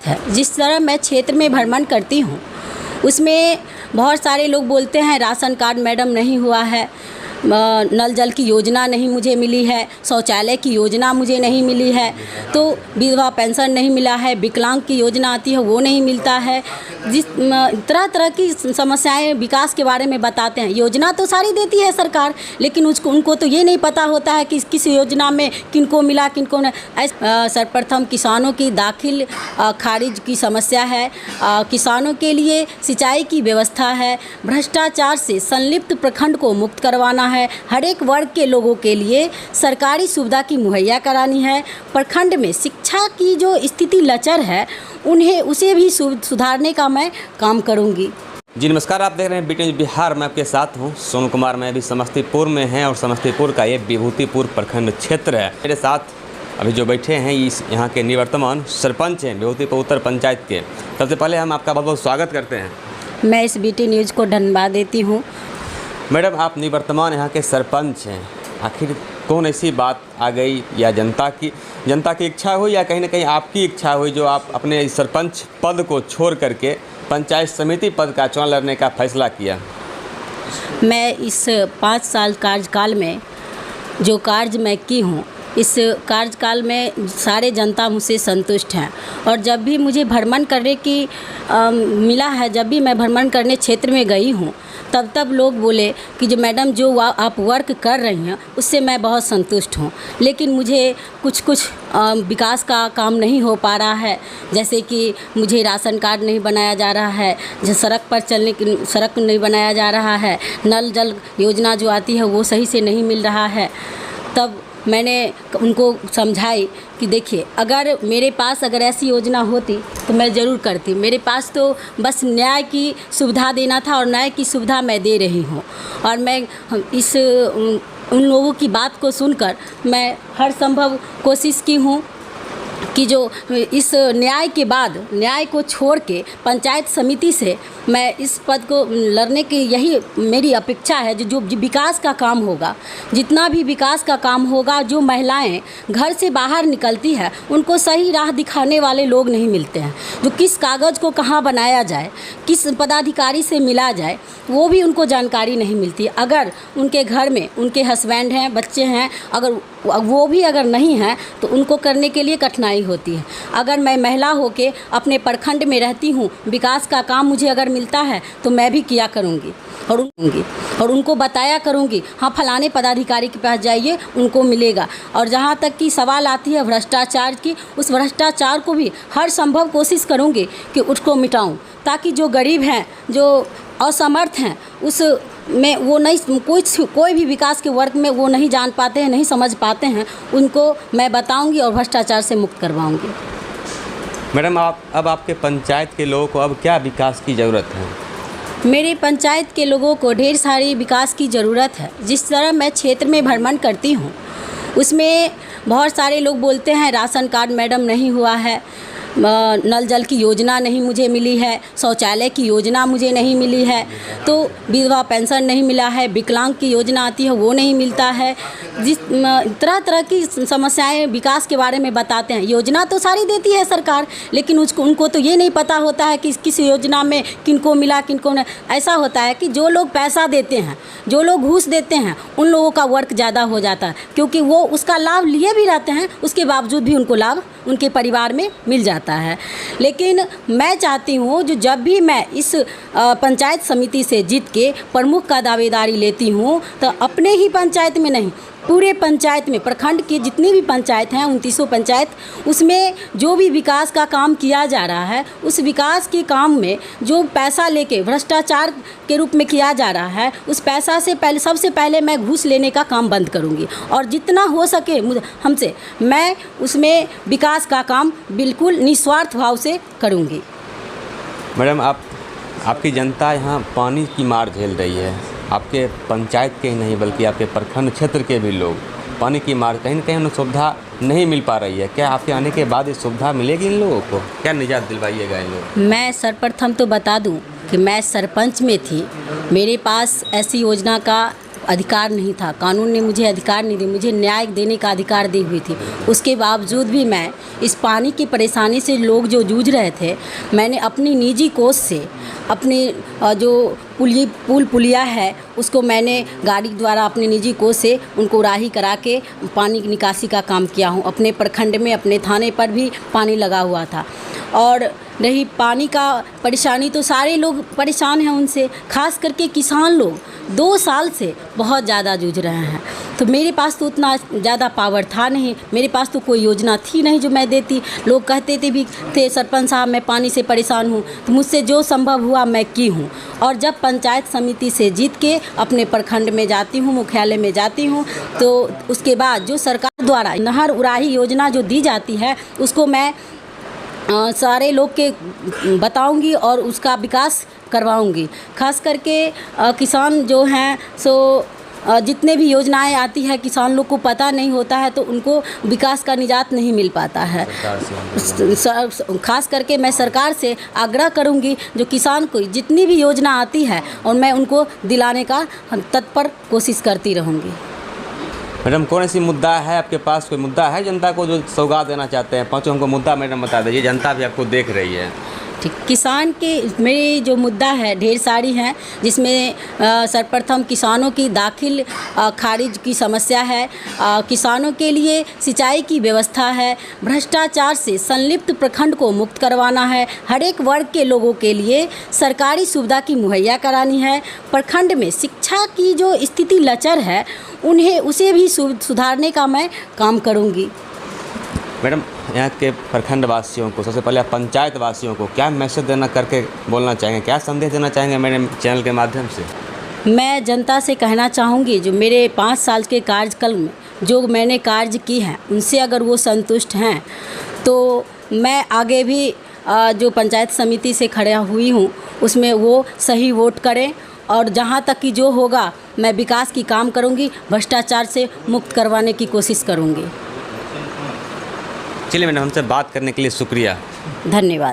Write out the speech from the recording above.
है। जिस तरह मैं क्षेत्र में भ्रमण करती हूँ उसमें बहुत सारे लोग बोलते हैं राशन कार्ड मैडम नहीं हुआ है, नल जल की योजना नहीं मुझे मिली है, शौचालय की योजना मुझे नहीं मिली है, तो विधवा पेंशन नहीं मिला है, विकलांग की योजना आती है वो नहीं मिलता है। जिस तरह तरह की समस्याएं विकास के बारे में बताते हैं। योजना तो सारी देती है सरकार, लेकिन उनको तो ये नहीं पता होता है कि किस योजना में किनको मिला किनको नहीं। सर्वप्रथम किसानों की दाखिल खारिज की समस्या है, किसानों के लिए सिंचाई की व्यवस्था है, भ्रष्टाचार से संलिप्त प्रखंड को मुक्त करवाना है, हर एक वर्ग के लोगों के लिए सरकारी सुविधा की मुहैया करानी है, प्रखंड में शिक्षा की जो स्थिति लचर है उसे भी सुधारने का मैं काम करूंगी। जी नमस्कार, आप देख रहे हैं BT न्यूज़ बिहार। मैं आपके साथ हूं सोनू कुमार। मैं अभी समस्तीपुर में हैं और समस्तीपुर का ये विभूतिपुर प्रखंड क्षेत्र है। मेरे साथ अभी जो बैठे हैं यहाँ के निवर्तमान सरपंच हैं विभूतिपुर उत्तर पंचायत के। सबसे पहले हम आपका बहुत बहुत स्वागत करते हैं। मैं इस BT न्यूज़ को धन्यवाद देती हूँ। मैडम, आप निवर्तमान यहाँ के सरपंच हैं, आखिर कौन ऐसी बात आ गई या जनता की इच्छा हुई या कहीं ना कहीं आपकी इच्छा हुई जो आप अपने सरपंच पद को छोड़ करके पंचायत समिति पद का चुनाव लड़ने का फैसला किया? मैं इस 5 साल कार्यकाल में जो कार्य मैं की हूँ, इस कार्यकाल में सारे जनता मुझसे संतुष्ट हैं। और जब भी मुझे भ्रमण करने की मिला है, जब भी मैं भ्रमण करने क्षेत्र में गई हूँ, तब लोग बोले कि जो मैडम जो आप वर्क कर रही हैं उससे मैं बहुत संतुष्ट हूँ, लेकिन मुझे कुछ विकास का काम नहीं हो पा रहा है। जैसे कि मुझे राशन कार्ड नहीं बनाया जा रहा है, जो सड़क पर चलने की सड़क नहीं बनाया जा रहा है, नल जल योजना जो आती है वो सही से नहीं मिल रहा है। तब मैंने उनको समझाई कि देखिए, अगर मेरे पास अगर ऐसी योजना होती तो मैं ज़रूर करती। मेरे पास तो बस न्याय की सुविधा देना था और न्याय की सुविधा मैं दे रही हूँ। और मैं उन लोगों की बात को सुनकर मैं हर संभव कोशिश की हूँ कि जो इस न्याय के बाद न्याय को छोड़ के पंचायत समिति से मैं इस पद को लड़ने की यही मेरी अपेक्षा है। जो विकास का काम होगा, जितना भी विकास का काम होगा, जो महिलाएं घर से बाहर निकलती है उनको सही राह दिखाने वाले लोग नहीं मिलते हैं। जो किस कागज़ को कहाँ बनाया जाए, किस पदाधिकारी से मिला जाए, वो भी उनको जानकारी नहीं मिलती। अगर उनके घर में उनके हस्बैंड हैं, बच्चे हैं, अगर वो भी अगर नहीं हैं तो उनको करने के लिए कठिनाई होती है। अगर मैं महिला होके अपने प्रखंड में रहती हूँ, विकास का काम मुझे अगर मिलता है तो मैं भी किया करूँगी और उनको बताया करूँगी, हाँ फलाने पदाधिकारी के पास जाइए, उनको मिलेगा। और जहाँ तक कि सवाल आती है भ्रष्टाचार की, उस भ्रष्टाचार को भी हर संभव कोशिश करूँगी कि उसको मिटाऊँ, ताकि जो गरीब हैं, जो असमर्थ हैं, उस में वो नहीं कोई भी विकास के वर्क में वो नहीं जान पाते हैं, नहीं समझ पाते हैं, उनको मैं बताऊंगी और भ्रष्टाचार से मुक्त करवाऊंगी। मैडम, अब आपके पंचायत के लोगों को अब क्या विकास की ज़रूरत है? मेरे पंचायत के लोगों को ढेर सारी विकास की ज़रूरत है। जिस तरह मैं क्षेत्र में भ्रमण करती हूँ उसमें बहुत सारे लोग बोलते हैं राशन कार्ड मैडम नहीं हुआ है, नल जल की योजना नहीं मुझे मिली है, शौचालय की योजना मुझे नहीं मिली है, तो विधवा पेंशन नहीं मिला है, विकलांग की योजना आती है वो नहीं मिलता है। जिस तरह तरह की समस्याएं विकास के बारे में बताते हैं। योजना तो सारी देती है सरकार, लेकिन उनको तो ये नहीं पता होता है कि किस योजना में किनको मिला किनको नहीं। ऐसा होता है कि जो लोग पैसा देते हैं, जो लोग घूस देते हैं, उन लोगों का वर्क ज़्यादा हो जाता है, क्योंकि वो उसका लाभ लिए भी रहते हैं, उसके बावजूद भी उनको लाभ उनके परिवार में मिल जाता है। लेकिन मैं चाहती हूँ जो जब भी मैं इस पंचायत समिति से जीत के प्रमुख का दावेदारी लेती हूँ तो अपने ही पंचायत में नहीं, पूरे पंचायत में, प्रखंड की जितनी भी पंचायत हैं 2900 पंचायत, उसमें जो भी विकास का काम किया जा रहा है, उस विकास के काम में जो पैसा लेके भ्रष्टाचार के रूप में किया जा रहा है, उस पैसा से पहले सबसे पहले मैं घूस लेने का काम बंद करूंगी और जितना हो सके हमसे मैं उसमें विकास का काम बिल्कुल निस्वार्थ भाव से करूंगी। मैडम, आपकी जनता यहाँ पानी की मार झेल रही है। आपके पंचायत के ही नहीं बल्कि आपके प्रखंड क्षेत्र के भी लोग पानी की मार, कहीं ना कहीं उन्हें सुविधा नहीं मिल पा रही है। क्या आपके आने के बाद ये सुविधा मिलेगी इन लोगों को? क्या निजात दिलवाइएगा इन लोगों को? मैं सर्वप्रथम तो बता दूं कि मैं सरपंच में थी, मेरे पास ऐसी योजना का अधिकार नहीं था, कानून ने मुझे अधिकार नहीं दिया, मुझे न्याय देने का अधिकार दी हुई थी। उसके बावजूद भी मैं इस पानी की परेशानी से लोग जो जूझ रहे थे, मैंने अपनी निजी कोष से अपनी जो पुल पुलिया है उसको मैंने गाड़ी द्वारा अपने निजी कोष से उनको राही करा के पानी की निकासी का काम किया हूँ। अपने प्रखंड में अपने थाने पर भी पानी लगा हुआ था। और रही पानी का परेशानी तो सारे लोग परेशान हैं उनसे, खास करके किसान लोग 2 साल से बहुत ज़्यादा जूझ रहे हैं। तो मेरे पास तो उतना ज़्यादा पावर था नहीं, मेरे पास तो कोई योजना थी नहीं जो मैं देती। लोग कहते थे सरपंच साहब मैं पानी से परेशान हूँ, तो मुझसे जो संभव हुआ मैं की हूँ। और जब पंचायत समिति से जीत के अपने प्रखंड में जाती हूँ, मुख्यालय में जाती हूँ, तो उसके बाद जो सरकार द्वारा नहर उराही योजना जो दी जाती है उसको मैं सारे लोग के बताऊंगी और उसका विकास करवाऊंगी। खास करके किसान जो हैं सो जितने भी योजनाएं आती है किसान लोग को पता नहीं होता है, तो उनको विकास का निजात नहीं मिल पाता है। खास करके मैं सरकार से आग्रह करूंगी जो किसान को जितनी भी योजना आती है और मैं उनको दिलाने का तत्पर कोशिश करती रहूँगी। मैडम कौन सी मुद्दा है आपके पास, कोई मुद्दा है जनता को जो सौगात देना चाहते हैं? 5 हमको मुद्दा मैडम बता दीजिए, जनता भी आपको देख रही है। ठीक, किसान के मेरी जो मुद्दा है ढेर सारी हैं, जिसमें सर्वप्रथम किसानों की दाखिल खारिज की समस्या है, किसानों के लिए सिंचाई की व्यवस्था है, भ्रष्टाचार से संलिप्त प्रखंड को मुक्त करवाना है, हर एक वर्ग के लोगों के लिए सरकारी सुविधा की मुहैया करानी है, प्रखंड में शिक्षा की जो स्थिति लचर है उसे भी सुधारने का मैं काम करूँगी। मैडम यहाँ के प्रखंड वासियों को, सबसे पहले पंचायत वासियों को क्या मैसेज देना करके बोलना चाहेंगे, क्या संदेश देना चाहेंगे मेरे चैनल के माध्यम से? मैं जनता से कहना चाहूँगी जो मेरे 5 साल के कार्यकाल में जो मैंने कार्य की हैं उनसे अगर वो संतुष्ट हैं तो मैं आगे भी जो पंचायत समिति से खड़ा हुई हूँ उसमें वो सही वोट करें और जहाँ तक कि जो होगा मैं विकास की काम करूँगी, भ्रष्टाचार से मुक्त करवाने की कोशिश करूँगी। चलिए मैडम, हमसे बात करने के लिए शुक्रिया। धन्यवाद।